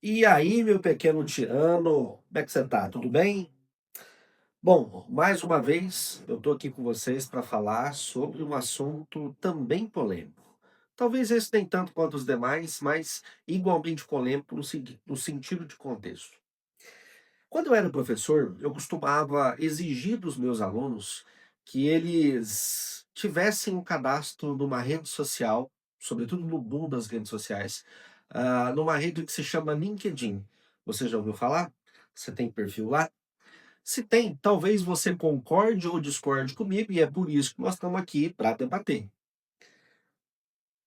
E aí, meu pequeno tirano, como é que você tá? Tudo bem? Bom, mais uma vez eu tô aqui com vocês para falar sobre um assunto também polêmico. Talvez esse nem tanto quanto os demais, mas igualmente polêmico no sentido de contexto. Quando eu era professor, eu costumava exigir dos meus alunos que eles tivessem um cadastro numa rede social, sobretudo no boom das redes sociais, numa rede que se chama LinkedIn. Você já ouviu falar? Você tem perfil lá? Se tem, talvez você concorde ou discorde comigo, e é por isso que nós estamos aqui para debater.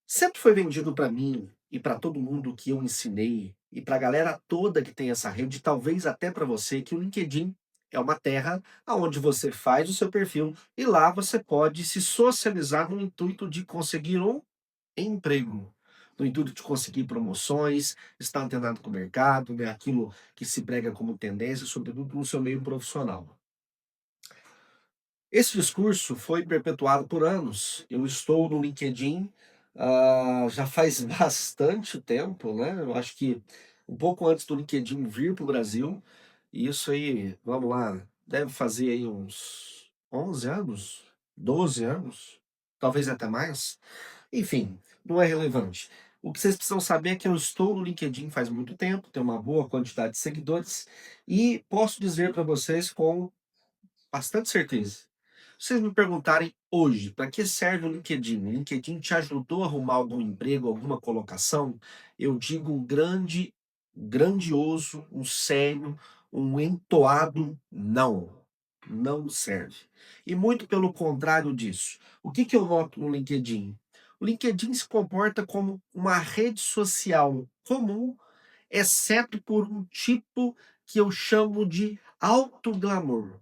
Sempre foi vendido para mim e para todo mundo que eu ensinei, e para a galera toda que tem essa rede, talvez até para você, que o LinkedIn é uma terra aonde você faz o seu perfil e lá você pode se socializar no intuito de conseguir um emprego, no intuito de conseguir promoções, estar antenado com o mercado, né, aquilo que se prega como tendência, sobretudo no seu meio profissional. Esse discurso foi perpetuado por anos. Eu estou no LinkedIn, já faz bastante tempo, né, eu acho que um pouco antes do LinkedIn vir para o Brasil, e isso aí, vamos lá, deve fazer aí uns 11 anos, 12 anos, talvez até mais. Enfim, não é relevante. O que vocês precisam saber é que eu estou no LinkedIn faz muito tempo, tenho uma boa quantidade de seguidores, e posso dizer para vocês com bastante certeza. Se vocês me perguntarem hoje, para que serve o LinkedIn? O LinkedIn te ajudou a arrumar algum emprego, alguma colocação? Eu digo um grande, grandioso, um sério, um entoado não. Não serve. E muito pelo contrário disso. O que que eu noto no LinkedIn? O LinkedIn se comporta como uma rede social comum, exceto por um tipo que eu chamo de alto glamour.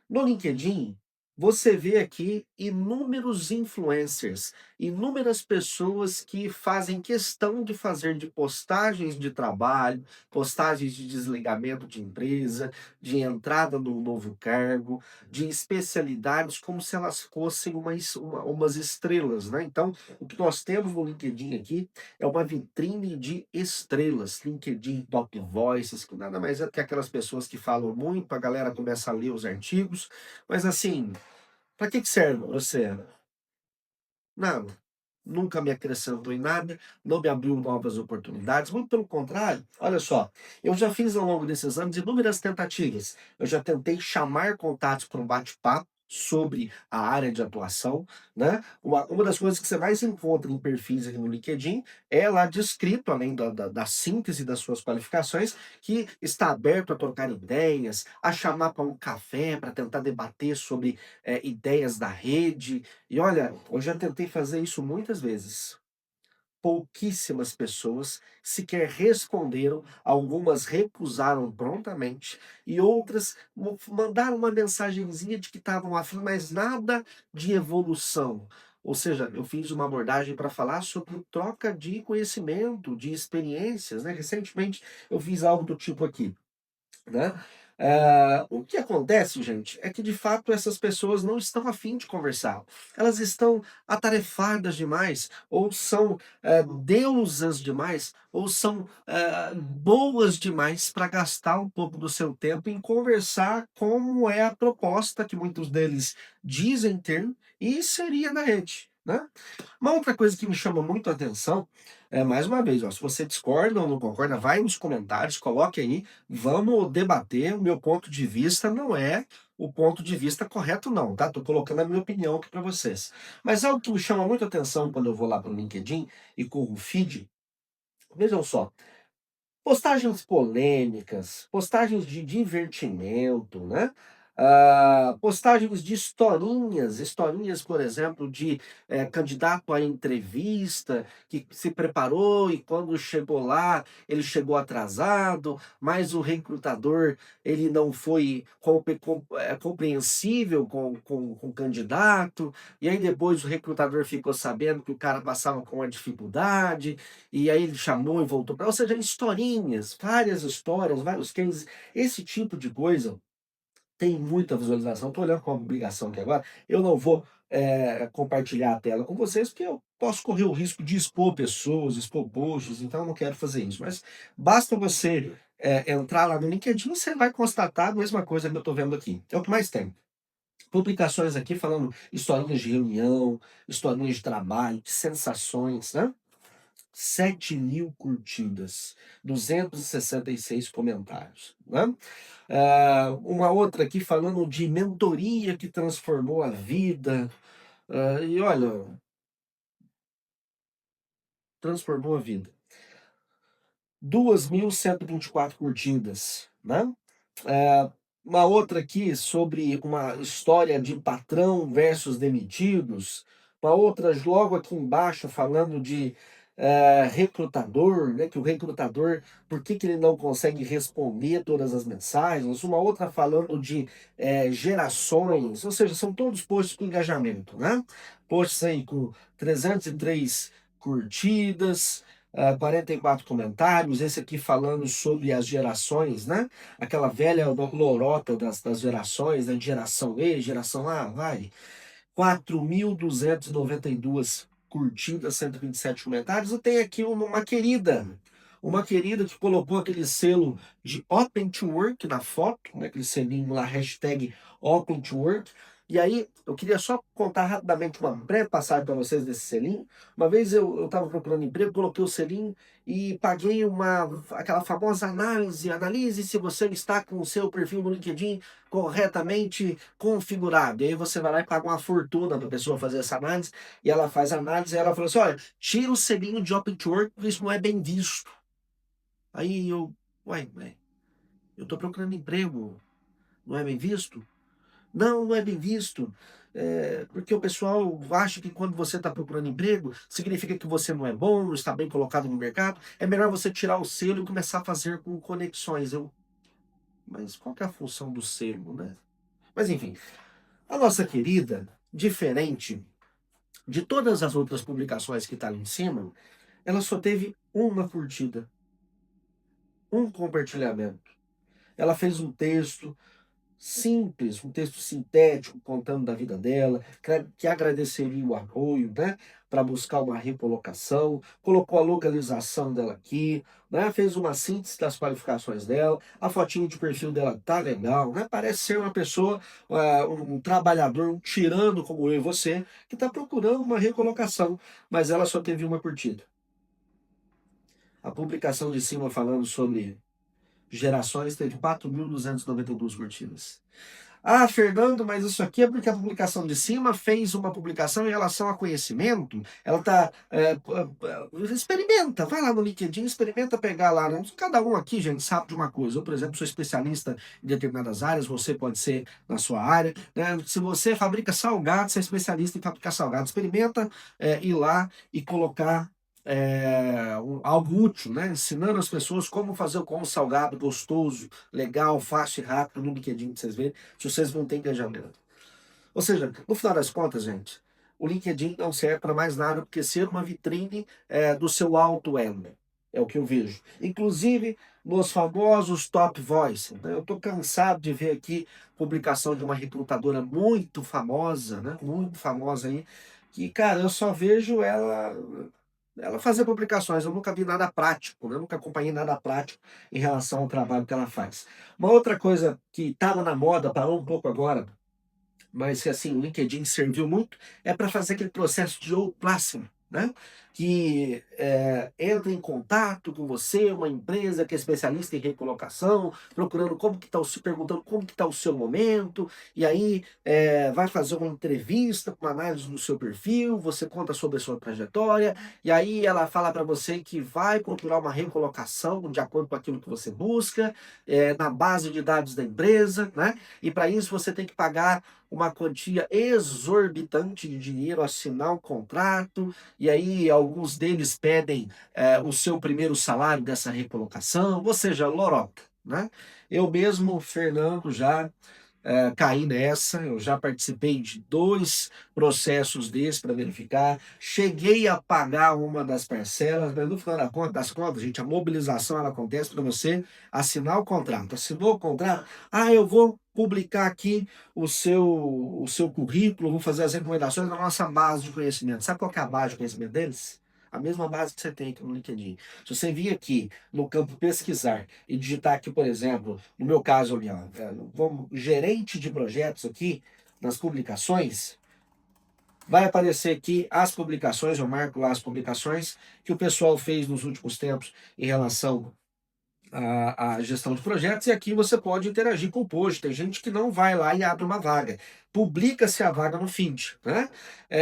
No LinkedIn, você vê aqui inúmeros influencers, inúmeras pessoas que fazem questão de fazer de postagens de trabalho, postagens de desligamento de empresa, de entrada num novo cargo, de especialidades, como se elas fossem umas estrelas, né? Então, o que nós temos no LinkedIn aqui é uma vitrine de estrelas. LinkedIn Top Voices, que nada mais é que aquelas pessoas que falam muito, a galera começa a ler os artigos, mas assim, para que que serve você? Nada. Nunca me acrescentou em nada, não me abriu novas oportunidades, muito pelo contrário. Olha só, eu já fiz ao longo desses anos inúmeras tentativas. Eu já tentei chamar contatos para um bate-papo sobre a área de atuação, né? Uma das coisas que você mais encontra em perfis aqui no LinkedIn é lá descrito, além da síntese das suas qualificações, que está aberto a trocar ideias, a chamar para um café para tentar debater sobre ideias da rede, e olha, eu já tentei fazer isso muitas vezes. Pouquíssimas pessoas sequer responderam, algumas recusaram prontamente e outras mandaram uma mensagenzinha de que estavam afim, mas nada de evolução. Ou seja, eu fiz uma abordagem para falar sobre troca de conhecimento, de experiências, né? Recentemente eu fiz algo do tipo aqui, né. O que acontece, gente, é que de fato essas pessoas não estão afim de conversar. Elas estão atarefadas demais, ou são, deusas demais, ou são, boas demais para gastar um pouco do seu tempo em conversar como é a proposta que muitos deles dizem ter e seria na rede, né. Uma outra coisa que me chama muito a atenção, mais uma vez, ó, se você discorda ou não concorda, vai nos comentários, coloque aí, vamos debater. O meu ponto de vista não é o ponto de vista correto não, tá? Tô colocando a minha opinião aqui para vocês. Mas algo que me chama muito a atenção quando eu vou lá para o LinkedIn e corro o feed, vejam só, postagens polêmicas, postagens de divertimento, né, postagens de historinhas, historinhas, por exemplo, de, candidato à entrevista, que se preparou e quando chegou lá, ele chegou atrasado, mas o recrutador, ele não foi compreensível com o candidato, e aí depois o recrutador ficou sabendo que o cara passava com uma dificuldade, e aí ele chamou e voltou para, ou seja, historinhas, várias histórias, vários cases, esse tipo de coisa tem muita visualização. Estou olhando com uma obrigação aqui agora, eu não vou, compartilhar a tela com vocês, porque eu posso correr o risco de expor pessoas, expor posts, então eu não quero fazer isso. Mas basta você entrar lá no LinkedIn, você vai constatar a mesma coisa que eu estou vendo aqui. É o que mais tem. Publicações aqui falando historinhas de reunião, historinhas de trabalho, de sensações, né? 7.000 curtidas, 266 comentários, né? Uma outra aqui falando de mentoria que transformou a vida. E olha, transformou a vida. 2.124 curtidas, né? Eh, uma outra aqui sobre uma história de patrão versus demitidos. Uma outra logo aqui embaixo falando de recrutador, né? Que o recrutador, por que que ele não consegue responder todas as mensagens? Uma outra falando de gerações, ou seja, são todos posts com engajamento, né? Posts aí com 303 curtidas, 44 comentários, esse aqui falando sobre as gerações, né? Aquela velha lorota das gerações, né? De geração E, geração A, vai. 4.292 curtidas, 127 comentários. Eu tenho aqui uma querida que colocou aquele selo de Open to Work na foto, né? Aquele selinho lá, hashtag Open to Work. E aí, eu queria só contar rapidamente uma breve passagem para vocês desse selinho. Uma vez eu estava procurando emprego, coloquei o selinho e paguei aquela famosa análise. Analise se você está com o seu perfil no LinkedIn corretamente configurado. E aí você vai lá e paga uma fortuna para a pessoa fazer essa análise, e ela faz a análise e ela falou assim: olha, tira o selinho de Open to Work, porque isso não é bem visto. Aí uai, eu estou procurando emprego, não é bem visto? Não, não é bem visto. Porque o pessoal acha que quando você está procurando emprego, significa que você não é bom, não está bem colocado no mercado. É melhor você tirar o selo e começar a fazer com conexões. Mas qual que é a função do selo, né? Mas enfim, a nossa querida, diferente de todas as outras publicações que está ali em cima, ela só teve uma curtida, um compartilhamento. Ela fez um texto simples, um texto sintético, contando da vida dela, que agradeceria o apoio, né, para buscar uma recolocação, colocou a localização dela aqui, né, fez uma síntese das qualificações dela, a fotinho de perfil dela tá legal, né, parece ser uma pessoa, um trabalhador, um tirano como eu e você, que está procurando uma recolocação, mas ela só teve uma curtida. A publicação de cima falando sobre gerações teve 4.292 curtidas. Ah, Fernando, mas isso aqui é porque a publicação de cima fez uma publicação em relação a conhecimento. Ela está. Experimenta, vai lá no LinkedIn, experimenta pegar lá. Né? Cada um aqui, gente, sabe de uma coisa. Eu, por exemplo, sou especialista em determinadas áreas, você pode ser na sua área. Né? Se você fabrica salgados, você é especialista em fabricar salgados. Experimenta ir lá e colocar algo útil, né? Ensinando as pessoas como fazer o pão salgado gostoso, legal, fácil e rápido no LinkedIn, pra vocês verem, se vocês vão ter engajamento. Ou seja, no final das contas, gente, o LinkedIn não serve para mais nada do que ser uma vitrine do seu alto elo. É o que eu vejo. Inclusive nos famosos top voice. Né? Eu estou cansado de ver aqui publicação de uma recrutadora muito famosa, né? Muito famosa aí, que, cara, eu só vejo ela fazer publicações. Eu nunca vi nada prático, né? Eu nunca acompanhei nada prático em relação ao trabalho que ela faz. Uma outra coisa que estava na moda, parou um pouco agora, mas que assim, o LinkedIn serviu muito, é para fazer aquele processo de outplacement, né? Que entra em contato com você, uma empresa que é especialista em recolocação, procurando como que está se perguntando como que está o seu momento, e aí vai fazer uma entrevista com análise do seu perfil, você conta sobre a sua trajetória, e aí ela fala para você que vai procurar uma recolocação de acordo com aquilo que você busca, na base de dados da empresa, né? E para isso você tem que pagar uma quantia exorbitante de dinheiro, assinar um contrato, e aí alguns deles pedem o seu primeiro salário dessa recolocação, ou seja, lorota, né? Eu mesmo, Fernando, já cair nessa. Eu já participei de 2 processos desses para verificar. Cheguei a pagar uma das parcelas, mas no final das contas, gente, a mobilização ela acontece para você assinar o contrato. Assinou o contrato? Ah, eu vou publicar aqui o seu currículo, vou fazer as recomendações da nossa base de conhecimento. Sabe qual que é a base de conhecimento deles? A mesma base que você tem aqui no LinkedIn. Se você vir aqui no campo pesquisar e digitar aqui, por exemplo, no meu caso ali, ó, gerente de projetos aqui, nas publicações, vai aparecer aqui as publicações, eu marco lá as publicações que o pessoal fez nos últimos tempos em relação a gestão de projetos, e aqui você pode interagir com o post. Tem gente que não vai lá e abre uma vaga. Publica-se a vaga no feed, né?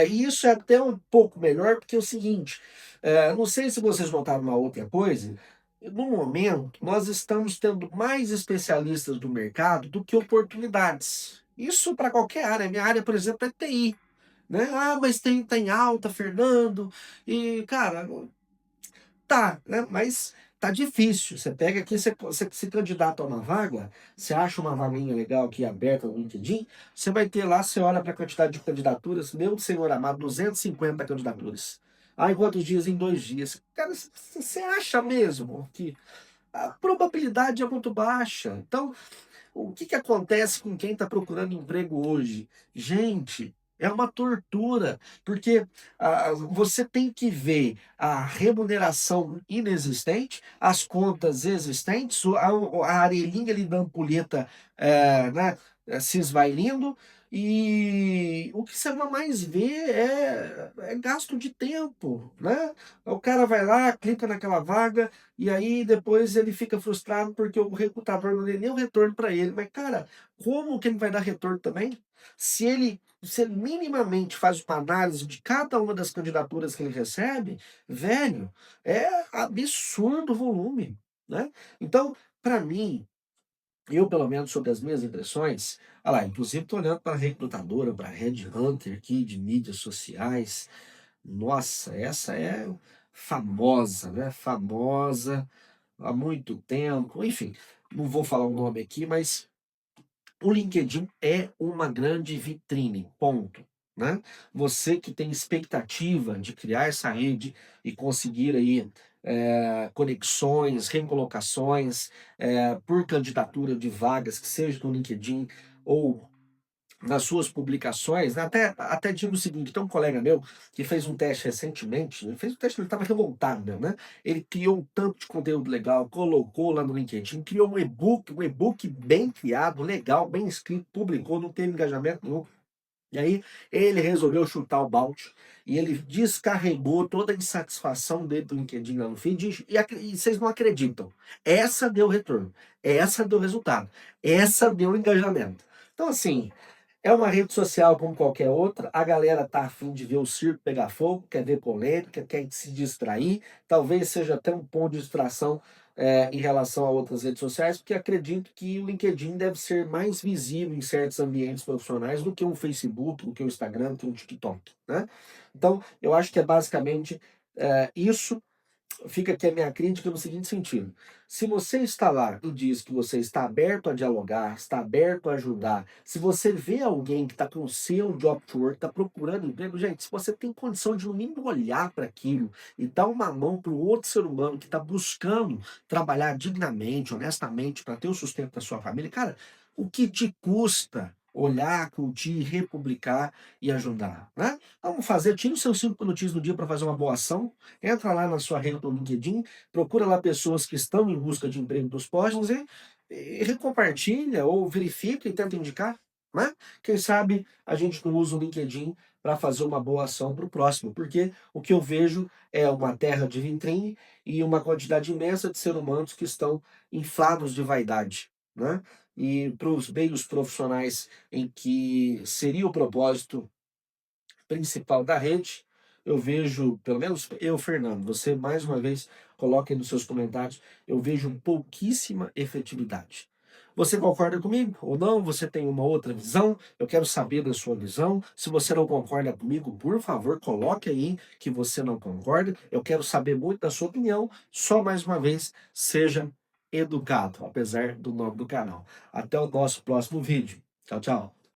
E isso é até um pouco melhor, porque é o seguinte, não sei se vocês notaram uma outra coisa, no momento, nós estamos tendo mais especialistas do mercado do que oportunidades. Isso para qualquer área. Minha área, por exemplo, é TI. Né? Ah, mas tem alta, Fernando. E, cara, tá, né? Mas tá difícil. Você pega aqui, você se candidata a uma vaga, você acha uma vaguinha legal aqui aberta no LinkedIn, você vai ter lá, você olha para a quantidade de candidaturas, meu senhor amado, 250 candidaturas. Aí quantos dias? Em 2 dias. Cara, você acha mesmo que a probabilidade é muito baixa? Então, o que que acontece com quem está procurando emprego hoje? Gente, é uma tortura, porque você tem que ver a remuneração inexistente, as contas existentes, a arelinha ali da ampulheta, né, se esvairindo, e o que você vai mais ver é gasto de tempo, né? O cara vai lá, clica naquela vaga, e aí depois ele fica frustrado porque o recrutador não deu nem o retorno para ele. Mas, cara, como que ele vai dar retorno também? Se ele minimamente faz uma análise de cada uma das candidaturas que ele recebe, velho, é absurdo o volume, né? Então, para mim, eu, pelo menos, sobre as minhas impressões, olha lá, inclusive estou olhando para a recrutadora, para a Headhunter aqui de mídias sociais. Nossa, essa é famosa, né? Famosa há muito tempo. Enfim, não vou falar o nome aqui, mas o LinkedIn é uma grande vitrine, ponto. Né? Você que tem expectativa de criar essa rede e conseguir aí conexões, recolocações por candidatura de vagas, que seja no LinkedIn ou nas suas publicações, né? Até digo o seguinte, tem um colega meu que fez um teste recentemente, ele fez um teste, ele estava revoltado, né? Ele criou um tanto de conteúdo legal, colocou lá no LinkedIn, criou um e-book bem criado, legal, bem escrito, publicou, não teve engajamento nenhum. E aí ele resolveu chutar o balde e ele descarregou toda a insatisfação dele do LinkedIn lá no feed e vocês não acreditam. Essa deu retorno, essa deu resultado, essa deu engajamento. Então, assim, é uma rede social como qualquer outra. A galera tá afim de ver o circo pegar fogo, quer ver polêmica, quer se distrair. Talvez seja até um ponto de distração em relação a outras redes sociais, porque acredito que o LinkedIn deve ser mais visível em certos ambientes profissionais do que o Facebook, do que o Instagram, do que o TikTok, né? Então, eu acho que é basicamente isso. Fica aqui a minha crítica no seguinte sentido: se você está lá e diz que você está aberto a dialogar, está aberto a ajudar, se você vê alguém que está com o seu job to work, está procurando emprego, gente, se você tem condição de no mínimo olhar para aquilo e dar uma mão para o outro ser humano que está buscando trabalhar dignamente, honestamente, para ter o sustento da sua família, cara, o que te custa olhar, curtir, republicar e ajudar, né? Vamos fazer, tira os seus 5 minutinhos no dia para fazer uma boa ação. Entra lá na sua rede do LinkedIn, procura lá pessoas que estão em busca de emprego dos postos e recompartilha ou verifica e tenta indicar, né? Quem sabe a gente não usa o LinkedIn para fazer uma boa ação para o próximo, porque o que eu vejo é uma terra de vitrine e uma quantidade imensa de seres humanos que estão inflados de vaidade, né? E para os meios profissionais em que seria o propósito principal da rede, eu vejo, pelo menos eu, Fernando, você mais uma vez coloque aí nos seus comentários, eu vejo pouquíssima efetividade. Você concorda comigo ou não? Você tem uma outra visão? Eu quero saber da sua visão. Se você não concorda comigo, por favor, coloque aí que você não concorda. Eu quero saber muito da sua opinião. Só mais uma vez, seja educado, apesar do nome do canal. Até o nosso próximo vídeo. Tchau, tchau.